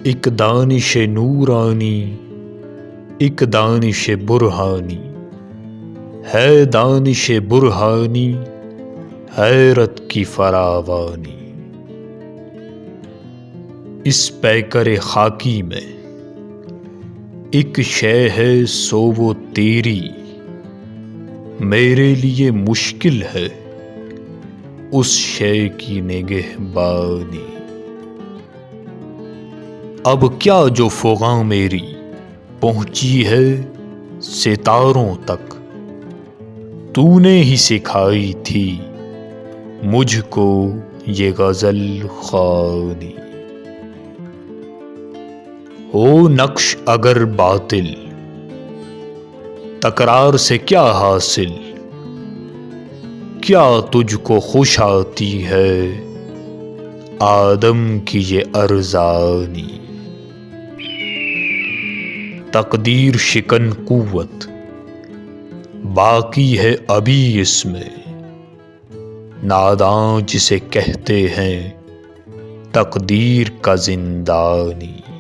ایک دانش نورانی، ایک دانش برہانی، ہے دانش برہانی حیرت کی فراوانی۔ اس پیکر خاکی میں ایک شے ہے سو وہ تیری، میرے لیے مشکل ہے اس شے کی نگہبانی۔ اب کیا جو فغاں میری پہنچی ہے ستاروں تک، تو نے ہی سکھائی تھی مجھ کو یہ غزل خوانی۔ ہو نقش اگر باطل تکرار سے کیا حاصل، کیا تجھ کو خوش آتی ہے آدم کی یہ ارزانی۔ تقدیر شکن قوت باقی ہے ابھی اس میں، ناداں جسے کہتے ہیں تقدیر کا زندانی۔